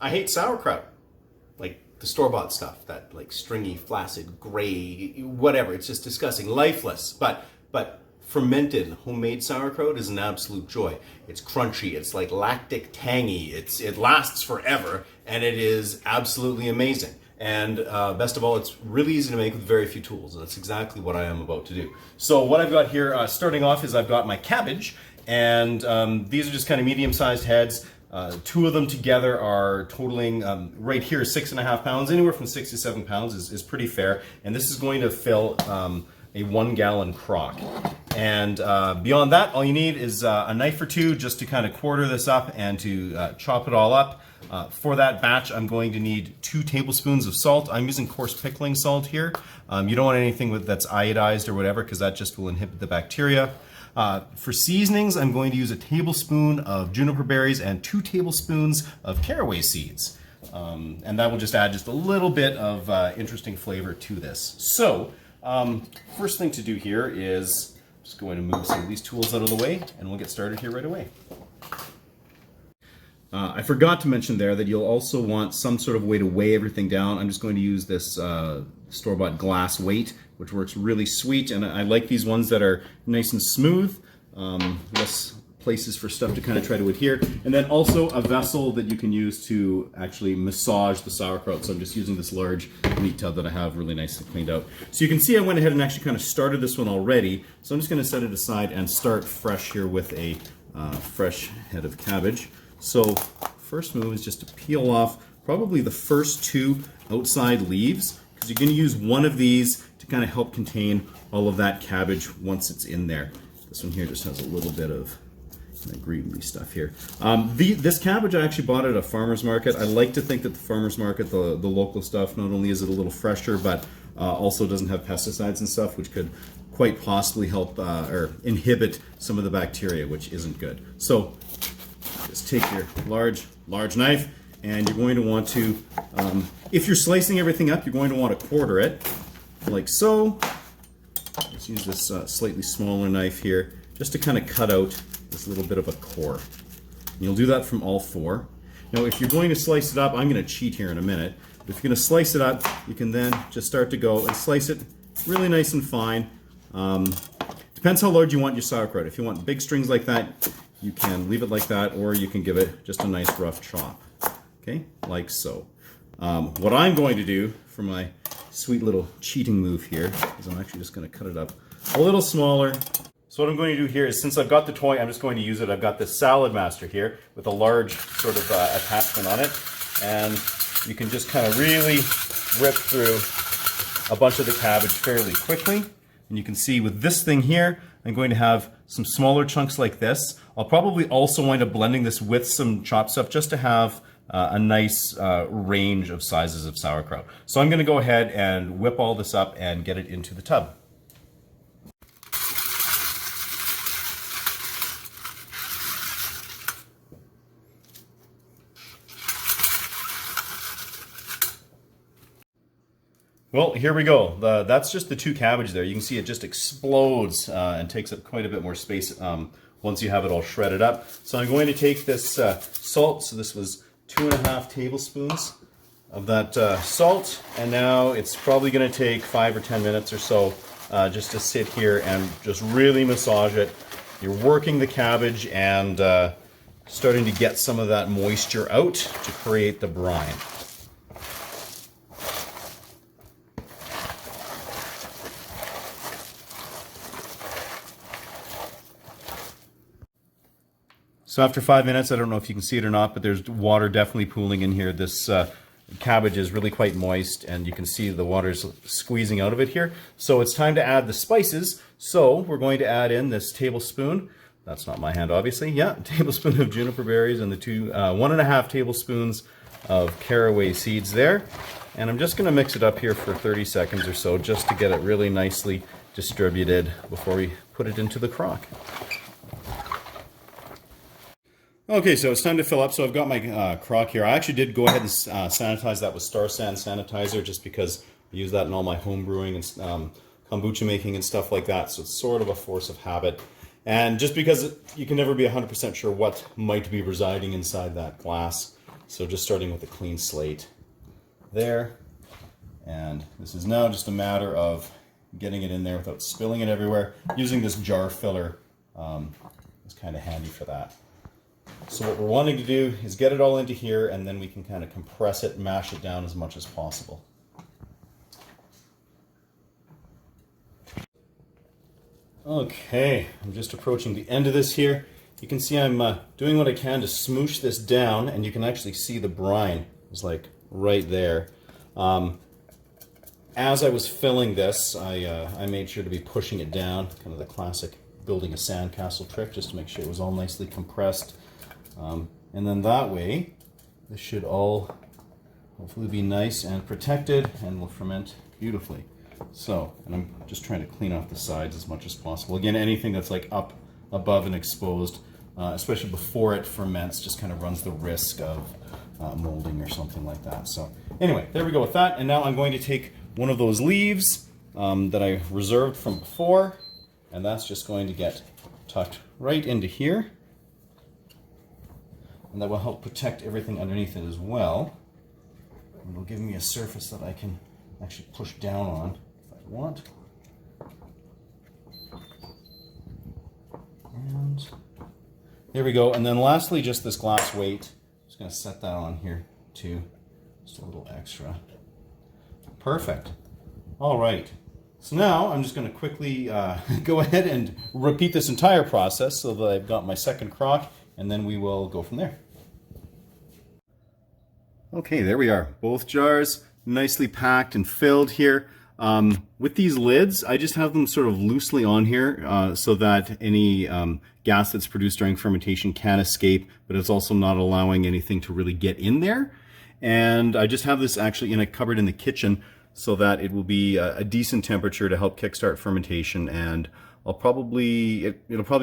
I hate sauerkraut, like the store-bought stuff, that like stringy, flaccid, gray, whatever. It's just disgusting, lifeless. But fermented homemade sauerkraut is an absolute joy. It's crunchy, it's like lactic tangy, it lasts forever, and it is absolutely amazing. And best of all, it's really easy to make with very few tools, and that's exactly what I am about to do. So what I've got here, starting off, is I've got my cabbage, and these are just kind of medium-sized heads. Two of them together are totaling, right here, 6.5 pounds. Anywhere from 6 to 7 pounds is pretty fair, and this is going to fill a 1 gallon crock. And beyond that, all you need is a knife or two just to kind of quarter this up and to chop it all up. For that batch, I'm going to need 2 tablespoons of salt. I'm using coarse pickling salt here. You don't want anything that's iodized or whatever, because that just will inhibit the bacteria. For seasonings, I'm going to use a tablespoon of juniper berries and 2 tablespoons of caraway seeds. And that will just add just a little bit of interesting flavor to this. So, first thing to do here is just going to move some of these tools out of the way, and we'll get started here right away. I forgot to mention there that you'll also want some sort of way to weigh everything down. I'm just going to use this store-bought glass weight, which works really sweet, and I like these ones that are nice and smooth, less places for stuff to kind of try to adhere, and then also a vessel that you can use to actually massage the sauerkraut. So I'm just using this large meat tub that I have really nicely cleaned out. So you can see I went ahead and actually kind of started this one already, so I'm just going to set it aside and start fresh here with a fresh head of cabbage. So first move is just to peel off probably the first 2 outside leaves, because you're going to use one of these to kind of help contain all of that cabbage once it's in there. This one here just has a little bit of greeny stuff here. This cabbage I actually bought at a farmer's market. I like to think that the farmer's market, the local stuff, not only is it a little fresher, but also doesn't have pesticides and stuff, which could quite possibly help or inhibit some of the bacteria, which isn't good. So just take your large knife, and you're going to want to, if you're slicing everything up, you're going to want to quarter it, like so. Let's use this slightly smaller knife here, just to kind of cut out this little bit of a core. And you'll do that from all 4. Now, if you're going to slice it up, I'm going to cheat here in a minute, but if you're going to slice it up, you can then just start to go and slice it really nice and fine. Depends how large you want your sauerkraut. If you want big strings like that, you can leave it like that, or you can give it just a nice rough chop. Okay, like so. What I'm going to do for my sweet little cheating move here is I'm actually just going to cut it up a little smaller. So what I'm going to do here is, since I've got the toy, I'm just going to use it. I've got this salad master here with a large sort of attachment on it, and you can just kind of really rip through a bunch of the cabbage fairly quickly. And you can see with this thing here, I'm going to have some smaller chunks like this. I'll probably also wind up blending this with some chopped stuff just to have a nice range of sizes of sauerkraut. So I'm going to go ahead and whip all this up and get it into the tub. Well, here we go. That's just the 2 cabbage there. You can see it just explodes and takes up quite a bit more space once you have it all shredded up. So I'm going to take this salt. So this was 2.5 tablespoons of that salt. And now it's probably going to take 5 or 10 minutes or so just to sit here and just really massage it. You're working the cabbage and starting to get some of that moisture out to create the brine. So after 5 minutes, I don't know if you can see it or not, but there's water definitely pooling in here. This cabbage is really quite moist, and you can see the water's squeezing out of it here. So it's time to add the spices. So we're going to add in this tablespoon. That's not my hand, obviously. Yeah, a tablespoon of juniper berries and the 1.5 tablespoons of caraway seeds there. And I'm just going to mix it up here for 30 seconds or so, just to get it really nicely distributed before we put it into the crock. Okay, so it's time to fill up. So I've got my crock here. I actually did go ahead and sanitize that with Star San sanitizer, just because I use that in all my home brewing and kombucha making and stuff like that. So it's sort of a force of habit. And just because you can never be 100% sure what might be residing inside that glass, So just starting with a clean slate there. And this is now just a matter of getting it in there without spilling it everywhere. Using this jar filler is kind of handy for that. So what we're wanting to do is get it all into here, and then we can kind of compress it, mash it down as much as possible. Okay, I'm just approaching the end of this here. You can see I'm doing what I can to smoosh this down, and you can actually see the brine is like right there. As I was filling this, I made sure to be pushing it down, kind of the classic building a sandcastle trick, just to make sure it was all nicely compressed. And then that way, this should all hopefully be nice and protected and will ferment beautifully. So, and I'm just trying to clean off the sides as much as possible. Again, anything that's like up above and exposed, especially before it ferments, just kind of runs the risk of molding or something like that. So anyway, there we go with that. And now I'm going to take one of those leaves that I reserved from before, and that's just going to get tucked right into here. And that will help protect everything underneath it as well. And it'll give me a surface that I can actually push down on if I want. And there we go. And then lastly, just this glass weight. Just going to set that on here too. Just a little extra. Perfect. All right. So now I'm just going to quickly go ahead and repeat this entire process so that I've got my second crock, and then we will go from there. Okay, there we are. Both jars nicely packed and filled here. With these lids, I just have them sort of loosely on here so that any gas that's produced during fermentation can escape, but it's also not allowing anything to really get in there. And I just have this actually in a cupboard in the kitchen so that it will be a decent temperature to help kickstart fermentation. And it'll probably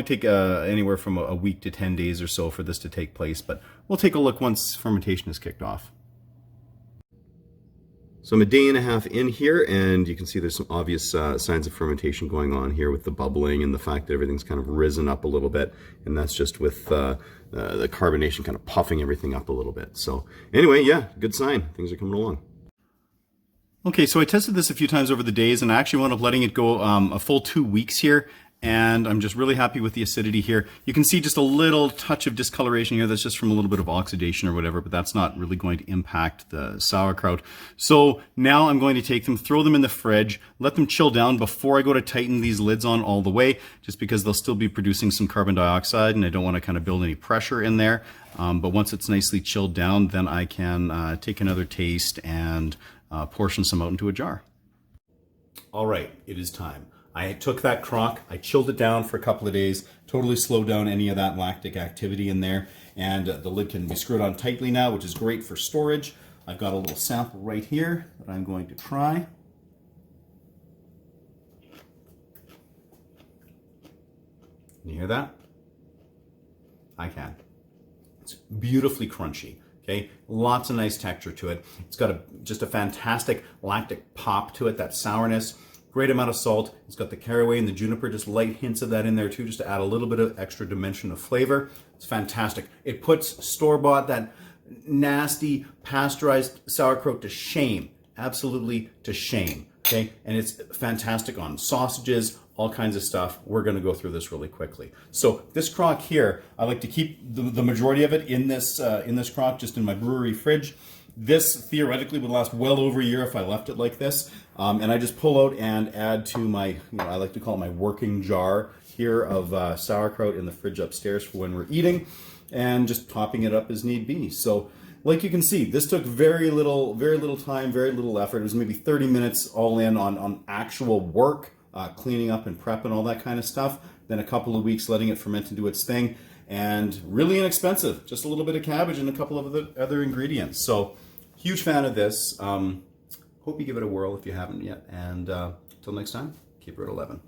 take anywhere from a week to 10 days or so for this to take place, but we'll take a look once fermentation is kicked off. So I'm a day and a half in here, and you can see there's some obvious signs of fermentation going on here with the bubbling and the fact that everything's kind of risen up a little bit, and that's just with the carbonation kind of puffing everything up a little bit. So anyway, yeah, good sign. Things are coming along. Okay, so I tested this a few times over the days, and I actually wound up letting it go a full 2 weeks here, and I'm just really happy with the acidity here. You can see just a little touch of discoloration here. That's just from a little bit of oxidation or whatever, but that's not really going to impact the sauerkraut. So now I'm going to take them, throw them in the fridge, let them chill down before I go to tighten these lids on all the way, just because they'll still be producing some carbon dioxide, and I don't want to kind of build any pressure in there. But once it's nicely chilled down, then I can take another taste and portion some out into a jar. All right, it is time. I took that crock, I chilled it down for a couple of days, totally slowed down any of that lactic activity in there, and the lid can be screwed on tightly now, which is great for storage. I've got a little sample right here that I'm going to try. Can you hear that? I can. It's beautifully crunchy. Okay, lots of nice texture to it. It's got just a fantastic lactic pop to it, that sourness. Great amount of salt. It's got the caraway and the juniper, just light hints of that in there too, just to add a little bit of extra dimension of flavor. It's fantastic. It puts store-bought, that nasty pasteurized sauerkraut to shame. Absolutely to shame. Okay, and it's fantastic on sausages, all kinds of stuff. We're going to go through this really quickly. So this crock here, I like to keep the majority of it in this crock, just in my brewery fridge. This theoretically would last well over a year if I left it like this. And I just pull out and add to my, I like to call it my working jar here of sauerkraut in the fridge upstairs for when we're eating, and just topping it up as need be. So like you can see, this took very little time, very little effort. It was maybe 30 minutes all in on actual work, cleaning up and prep and all that kind of stuff. Then a couple of weeks letting it ferment and do its thing. And really inexpensive, just a little bit of cabbage and a couple of other ingredients. So huge fan of this. Hope you give it a whirl if you haven't yet. And until next time, keep it at 11.